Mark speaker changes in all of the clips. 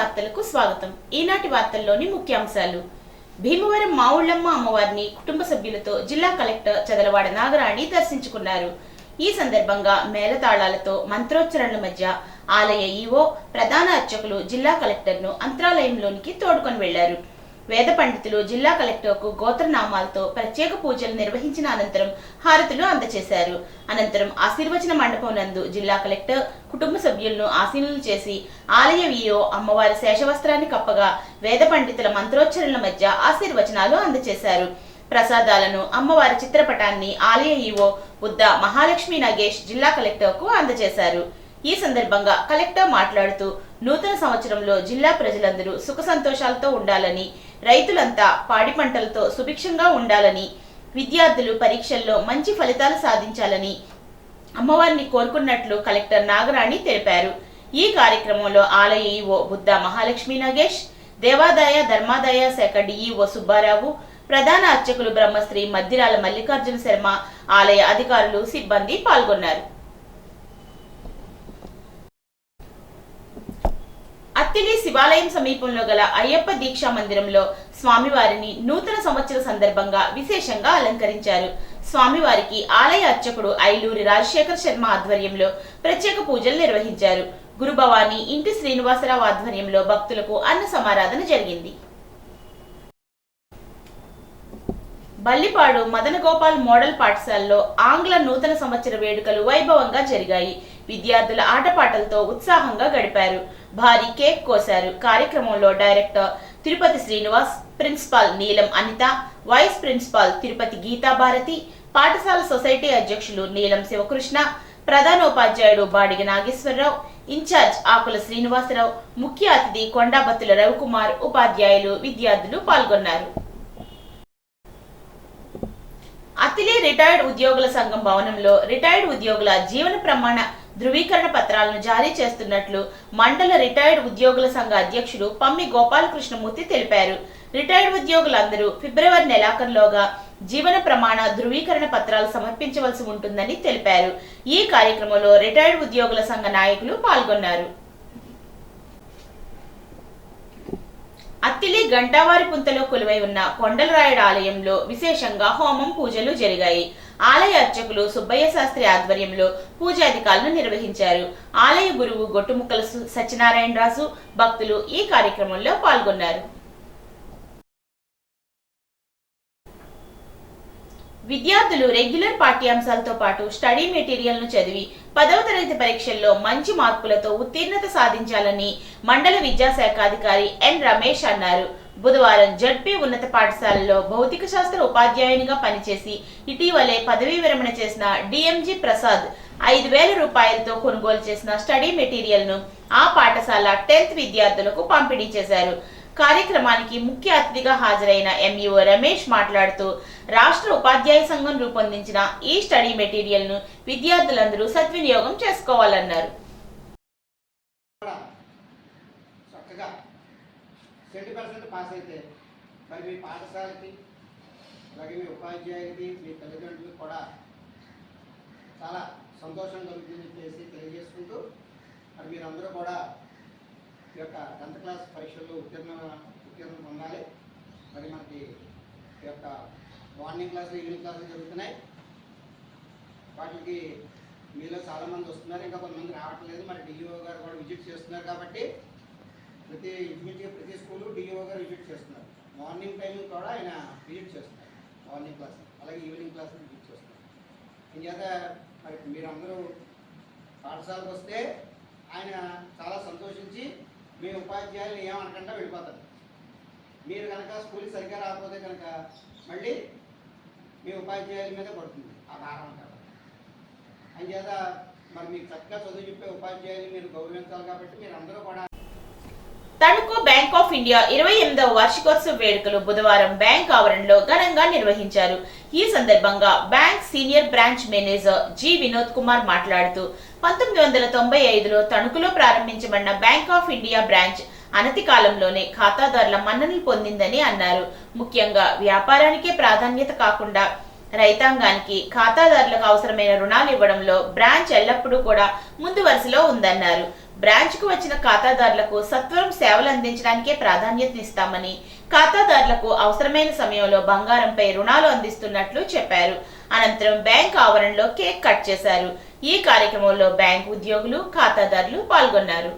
Speaker 1: వార్తలకు స్వాగతం. ఈనాటి వార్తల్లోని ముఖ్యాంశాలు. భీమవరం మావుళ్ళమ్మ అమ్మవారిని కుటుంబ సభ్యులతో జిల్లా కలెక్టర్ చదలవాడ నాగరాణి దర్శించుకున్నారు. ఈ సందర్భంగా మేళతాళాలతో మంత్రోచ్చరణల మధ్య ఆలయ ఈవో, ప్రధాన అర్చకులు జిల్లా కలెక్టర్ను అంతరాలయంలోనికి తోడుకొని వెళ్లారు. వేద పండితులు జిల్లా కలెక్టర్కు గోత్రనామాలతో ప్రత్యేక పూజలు నిర్వహించిన అనంతరం హారతులు అందజేశారు. అనంతరం ఆశీర్వచన మండపం నందు జిల్లా కలెక్టర్ కుటుంబ సభ్యులను ఆసీనులు చేసి ఆలయ ఈవో అమ్మవారి శేషవస్త్రాన్ని కప్పగా వేద పండితుల మంత్రోచ్చరణల మధ్య ఆశీర్వచనాలు అందజేశారు. ప్రసాదాలను అమ్మవారి చిత్రపటాన్ని ఆలయ ఈవో బుద్ధ మహాలక్ష్మి నగేష్ జిల్లా కలెక్టర్కు అందజేశారు. ఈ సందర్భంగా కలెక్టర్ మాట్లాడుతూ నూతన సంవత్సరంలో జిల్లా ప్రజలందరూ సుఖ సంతోషాలతో ఉండాలని, రైతులంతా పాడి పంటలతో సుభిక్షంగా ఉండాలని, విద్యార్థులు పరీక్షల్లో మంచి ఫలితాలు సాధించాలని అమ్మవారిని కోరుకున్నట్లు కలెక్టర్ నాగరాణి తెలిపారు. ఈ కార్యక్రమంలో ఆలయ ఈవో బుద్ధ మహాలక్ష్మి నగేష్, దేవాదాయ ధర్మాదాయ శాఖ డిఈఓ సుబ్బారావు, ప్రధాన అర్చకులు బ్రహ్మశ్రీ మద్దిరాల మల్లికార్జున శర్మ, ఆలయ అధికారులు, సిబ్బంది పాల్గొన్నారు. అత్తిలి శివాలయం సమీపంలో గల అయ్యప్ప దీక్షా మందిరంలో స్వామివారిని నూతన సంవత్సర సందర్భంగా విశేషంగా అలంకరించారు. స్వామివారికి ఆలయ అర్చకుడు ఐలూరి రాజశేఖర్ శర్మ ఆధ్వర్యంలో ప్రత్యేక పూజలు నిర్వహించారు. గురుభవాని ఇంటి శ్రీనివాసరావు ఆధ్వర్యంలో భక్తులకు అన్న సమారాధన జరిగింది. బల్లిపాడు మదన గోపాల్ మోడల్ పాఠశాలలో ఆంగ్ల నూతన సంవత్సర వేడుకలు వైభవంగా జరిగాయి. విద్యార్థుల ఆటపాటలతో ఉత్సాహంగా గడిపారు. భారీ కేక్ కోశారు. కార్యక్రమంలో డైరెక్టర్ తిరుపతి శ్రీనివాస్, ప్రిన్సిపాల్ నీలం అనిత, వైస్ ప్రిన్సిపాల్ తిరుపతి గీతాభారతి, పాఠశాల సొసైటీ అధ్యక్షులు నీలం శివకృష్ణ, ప్రధానోపాధ్యాయుడు బాడిగ నాగేశ్వరరావు, ఇన్ఛార్జ్ ఆకుల శ్రీనివాసరావు, ముఖ్య అతిథి కొండాబత్తుల రవికుమార్, ఉపాధ్యాయులు, విద్యార్థులు పాల్గొన్నారు. అత్తిలి రిటైర్డ్ ఉద్యోగుల సంఘం భవనంలో రిటైర్డ్ ఉద్యోగుల జీవన ప్రమాణ ధృవీకరణ పత్రాలను జారీ చేస్తున్నట్లు మండల రిటైర్డ్ ఉద్యోగుల సంఘ అధ్యక్షుడు పమ్మి గోపాలకృష్ణమూర్తి తెలిపారు. రిటైర్డ్ ఉద్యోగులందరూ ఫిబ్రవరి నెలాఖరులోగా జీవన ప్రమాణ ధృవీకరణ పత్రాలు సమర్పించవలసి ఉంటుందని తెలిపారు. ఈ కార్యక్రమంలో రిటైర్డ్ ఉద్యోగుల సంఘ నాయకులు పాల్గొన్నారు. అత్తిలి గంటావారి పుంతలో కొలువై ఉన్న కొండలరాయుడు ఆలయంలో విశేషంగా హోమం, పూజలు జరిగాయి. ఆలయ అర్చకులు సుబ్బయ్య శాస్త్రి ఆధ్వర్యంలో పూజాధికారులను నిర్వహించారు. ఆలయ గురువు గొట్టుముక్కల సత్యనారాయణరాజు, భక్తులు ఈ కార్యక్రమంలో పాల్గొన్నారు. విద్యార్థులు రెగ్యులర్ పాఠ్యాంశాలతో పాటు స్టడీ మెటీరియల్ ను చదివి 10వ తరగతి పరీక్షల్లో మంచి మార్కులతో ఉత్తీర్ణత సాధించాలని మండల విద్యాశాఖ అధికారి ఎన్ రమేష్ అన్నారు. బుధవారం జడ్పీ ఉన్నత పాఠశాలలో భౌతిక శాస్త్ర ఉపాధ్యాయునిగా పనిచేసి ఇటీవలే పదవీ విరమణ చేసిన డిఎంజీ ప్రసాద్ 5,000 రూపాయలతో కొనుగోలు చేసిన స్టడీ మెటీరియల్ ను ఆ పాఠశాల 10th విద్యార్థులకు పంపిణీ చేశారు. కార్యక్రమానికి ముఖ్య అతిథిగా హాజరైన ఎంఈఓ రమేష్ మాట్లాడుతూ రాష్ట్ర ఉపాధ్యాయ సంఘం రూపొందించిన ఈ స్టడీ మెటీరియల్ ను విద్యార్థులందరూ సద్వినియోగం చేసుకోవాలన్నారు.
Speaker 2: 70% పాస్ అయితే మరి మీ పాఠశాలకి అలాగే మీ ఉపాధ్యాయులకి మీ తల్లిదండ్రులకు కూడా చాలా సంతోషం కలుగుతుందని చెప్పేసి తెలియజేసుకుంటూ మరి మీరందరూ కూడా ఈ యొక్క 10th క్లాస్ పరీక్షల్లో ఉత్తీర్ణం పొందాలి. మరి మనకి ఈ యొక్క మార్నింగ్ క్లాసులు, ఈవినింగ్ క్లాసులు జరుగుతున్నాయి. వాటికి మీలో చాలామంది వస్తున్నారు, ఇంకా కొంతమంది రావట్లేదు. మరి డిఈఓ గారు కూడా విజిట్ చేస్తున్నారు కాబట్టి ప్రతి స్కూలు డిఈఓ గారు విజిట్ చేస్తున్నారు. మార్నింగ్ టైం కూడా ఆయన విజిట్ చేస్తున్నారు, మార్నింగ్ క్లాస్ అలాగే ఈవినింగ్ క్లాస్ విజిట్ చేస్తున్నారు. ఇంకేత మరి మీరందరూ పాఠశాలకు వస్తే ఆయన చాలా సంతోషించి మీ ఉపాధ్యాయులు ఏమనకుండా వెళ్ళిపోతారు. మీరు కనుక స్కూల్కి సరిగ్గా రాకపోతే కనుక మళ్ళీ మీ ఉపాధ్యాయుల మీద పడుతుంది ఆ భారం. అంచేత మరి మీకు చక్కగా చదువు చెప్పే ఉపాధ్యాయులు మీరు గౌరవించాలి. కాబట్టి మీరు అందరూ కూడా
Speaker 1: తణుకు బ్యాంక్ ఆఫ్ ఇండియా 28వ వార్షికోత్సవ వేడుకలు బుధవారం బ్యాంక్ ఆవరణలో ఘనంగా నిర్వహించారు. ఈ సందర్భంగా bank senior branch manager G Vinod Kumar మాట్లాడుతూ 1995లో తణుకులో ప్రారంభించబడిన బ్యాంక్ ఆఫ్ ఇండియా బ్రాంచ్ అనతి కాలంలోనే ఖాతాదారుల మన్ననలు పొందిందని అన్నారు. ముఖ్యంగా వ్యాపారానికే ప్రాధాన్యత కాకుండా రైతాంగానికి ఖాతాదారులకు అవసరమైన రుణాలు ఇవ్వడంలో బ్రాంచ్ ఎల్లప్పుడూ కూడా ముందు వరుసలో ఉందన్నారు. బ్రాంచ్కు వచ్చిన ఖాతాదారులకు సత్వరం సేవలు అందించడానికే ప్రాధాన్యతనిస్తామని, ఖాతాదారులకు అవసరమైన సమయంలో బంగారంపై రుణాలు అందిస్తున్నట్లు చెప్పారు. అనంతరం బ్యాంక్ ఆవరణలో కేక్ కట్ చేశారు. ఈ కార్యక్రమంలో బ్యాంక్ ఉద్యోగులు, ఖాతాదారులు పాల్గొన్నారు.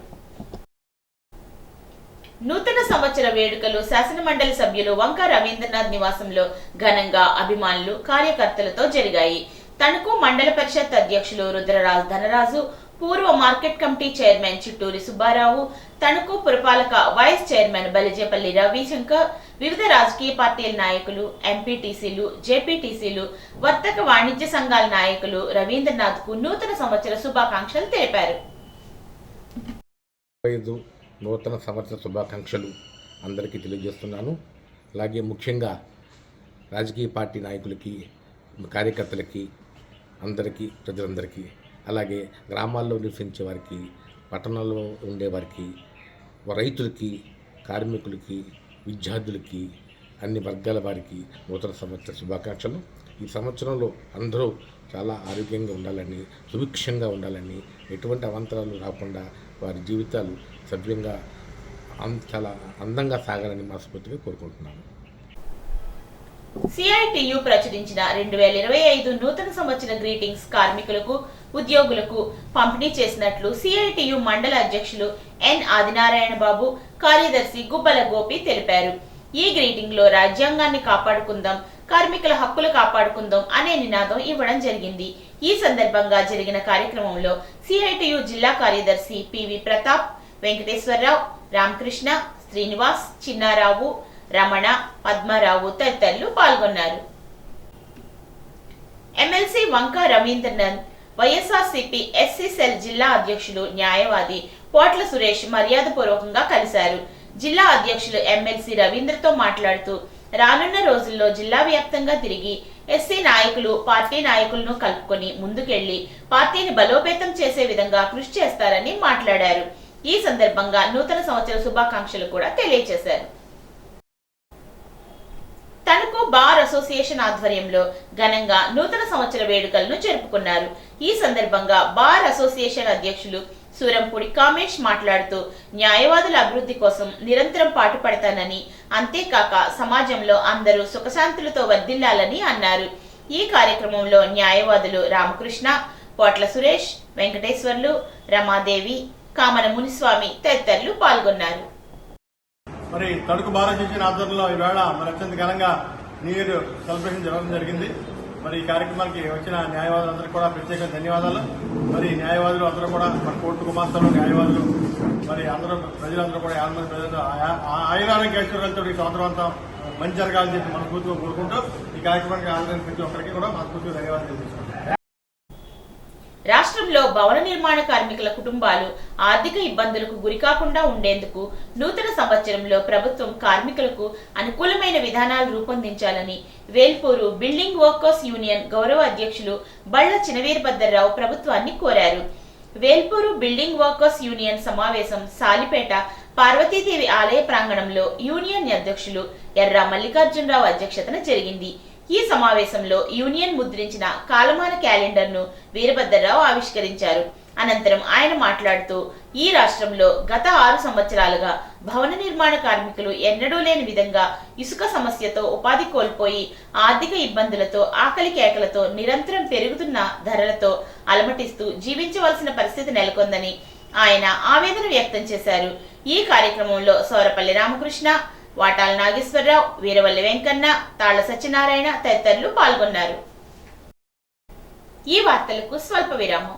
Speaker 1: నూతన సంవత్సర వేడుకలు శాసనమండలి సభ్యులు వంక రవీంద్రనాథ్ నివాసంలో ఘనంగా అభిమానులు, కార్యకర్తలతో జరిగాయి. తణుకు మండల పరిషత్ అధ్యక్షులు రుద్రరాజ్ ధనరాజు, పూర్వ market committee chairman Chitturi Subbarao, Tanuku పురపాలక వైస్ చైర్మన్ బలిజేపల్లి రవిశంకర్, వివిధ రాజకీయ పార్టీల నాయకులు, ఎంపీటీసీలు, జేపీటీసీలు, వర్తక వాణిజ్య సంఘాల నాయకులు రవీంద్రనాథ్ కు నూతన సంవత్సర శుభాకాంక్షలు తెలిపారు.
Speaker 3: నూతన సంవత్సర శుభాకాంక్షలు అందరికీ తెలియజేస్తున్నాను. అలాగే ముఖ్యంగా రాజకీయ పార్టీ నాయకులకి, కార్యకర్తలకి, అందరికీ, ప్రజలందరికీ, అలాగే గ్రామాల్లో నివసించే వారికి, పట్టణాల్లో ఉండేవారికి, రైతులకి, కార్మికులకి, విద్యార్థులకి, అన్ని వర్గాల వారికి నూతన సంవత్సర శుభాకాంక్షలు. ఈ సంవత్సరంలో అందరూ చాలా ఆరోగ్యంగా ఉండాలని, సుభిక్షంగా ఉండాలని, ఎటువంటి అవాంతరాలు రాకుండా వారి జీవితాలు సభ్యంగా చాలా అందంగా సాగాలని మనస్ఫూర్తిగా కోరుకుంటున్నాను.
Speaker 1: సిఐటియు ప్రచురించిన 2025 నూతన సంవత్సర గ్రీటింగ్స్ కార్మికులకు, ఉద్యోగులకు పంపిణీ చేసినట్లు సిఐటియు మండల అధ్యక్షులు ఎన్ ఆదినారాయణ బాబు, కార్యదర్శి గుబ్బల గోపి తెలిపారు. ఈ గ్రీటింగ్ లో రాజ్యాంగాన్ని కాపాడుకుందాం, కార్మికుల హక్కులు కాపాడుకుందాం అనే నినాదం ఇవ్వడం జరిగింది. ఈ సందర్భంగా జరిగిన కార్యక్రమంలో సిఐటియు జిల్లా కార్యదర్శి పివి ప్రతాప్, వెంకటేశ్వరరావు, రామకృష్ణ, శ్రీనివాస్, చిన్నారావు, రమణ, పద్మారావు తదితరులు పాల్గొన్నారు. ఎమ్మెల్సీ వంక రవీంద్రనాథ్, వైఎస్ఆర్సీపీ ఎస్సీ సెల్ జిల్లా అధ్యక్షులు, న్యాయవాది పోట్ల సురేష్ మర్యాదపూర్వకంగా కలిశారు. జిల్లా అధ్యక్షులు ఎమ్మెల్సీ రవీంద్రతో మాట్లాడుతూ, రానున్న రోజుల్లో జిల్లా వ్యాప్తంగా తిరిగి ఎస్సీ నాయకులు, పార్టీ నాయకులను కలుపుకొని ముందుకెళ్లి పార్టీని బలోపేతం చేసే విధంగా కృషి చేస్తారని మాట్లాడారు. ఈ సందర్భంగా నూతన సంవత్సర శుభాకాంక్షలు కూడా తెలియజేశారు. తణుకు బార్ అసోసియేషన్ ఆధ్వర్యంలో ఘనంగా నూతన సంవత్సర వేడుకలను జరుపుకున్నారు. ఈ సందర్భంగా బార్ అసోసియేషన్ అధ్యక్షులు సూరంపూడి కామేష్ మాట్లాడుతూ, న్యాయవాదుల అభివృద్ధి కోసం నిరంతరం పాటుపడతానని, అంతేకాక సమాజంలో అందరూ సుఖశాంతులతో వర్ధిల్లాలని అన్నారు. ఈ కార్యక్రమంలో న్యాయవాదులు రామకృష్ణ, పోట్ల సురేష్, వెంకటేశ్వర్లు, రమాదేవి, కామన మునిస్వామి తదితరులు పాల్గొన్నారు.
Speaker 4: మరి తణుకు బార్ అసోసియేషన్ ఆధ్వర్యంలో ఈవేళ మరి అత్యంత ఘనంగా న్యూ ఇయర్ సెలబ్రేషన్ జరగడం జరిగింది. మరి ఈ కార్యక్రమానికి వచ్చిన న్యాయవాదులందరికీ కూడా ప్రత్యేక ధన్యవాదాలు. మరి న్యాయవాదులు అందరూ కూడా మన కోర్టు గుమాస్తాలు, న్యాయవాదులు, మరి అందరూ ప్రజలందరూ కూడా 50 మంది ప్రజలు ఆయురారోగ్య ఐశ్వర్యాలతో ఈ సంవత్సరం అంతా మంచి జరగాలని చెప్పి మనస్ఫూర్తిగా కోరుకుంటూ ఈ కార్యక్రమానికి హాజరైన ప్రతి ఒక్కరికి కూడా మనస్ఫూర్తిగా ధన్యవాదాలు తెలియజేస్తున్నాం.
Speaker 1: రాష్ట్రంలో భవన నిర్మాణ కార్మికుల కుటుంబాలు ఆర్థిక ఇబ్బందులకు గురికాకుండా ఉండేందుకు నూతన సంవత్సరంలో ప్రభుత్వం కార్మికులకు అనుకూలమైన విధానాలు రూపొందించాలని వేల్పూరు బిల్డింగ్ వర్కర్స్ యూనియన్ గౌరవ అధ్యక్షులు బళ్ల చినవీరభద్రరావు ప్రభుత్వాన్ని కోరారు. వేల్పూరు బిల్డింగ్ వర్కర్స్ యూనియన్ సమావేశం సాలిపేట పార్వతీదేవి ఆలయ ప్రాంగణంలో యూనియన్ అధ్యక్షులు ఎర్రా మల్లికార్జునరావు అధ్యక్షతన జరిగింది. ఈ సమావేశంలో యూనియన్ ముద్రించిన కాలమాన క్యాలెండర్ను వీరభద్రరావు ఆవిష్కరించారు. అనంతరం ఆయన మాట్లాడుతూ, ఈ రాష్ట్రంలో గత 6 సంవత్సరాలుగా భవన నిర్మాణ కార్మికులు ఎన్నడూ లేని విధంగా ఇసుక సమస్యతో ఉపాధి కోల్పోయి ఆర్థిక ఇబ్బందులతో, ఆకలి కేకలతో, నిరంతరం పెరుగుతున్న ధరలతో అలమటిస్తూ జీవించవలసిన పరిస్థితి నెలకొందని ఆయన ఆవేదన వ్యక్తం చేశారు. ఈ కార్యక్రమంలో సోరపల్లి రామకృష్ణ, వాటాల నాగేశ్వరరావు, వీరవల్లి వెంకన్న, తాళ్ల సత్యనారాయణ తదితరులు పాల్గొన్నారు. ఈ వార్తలకు స్వల్ప విరామం.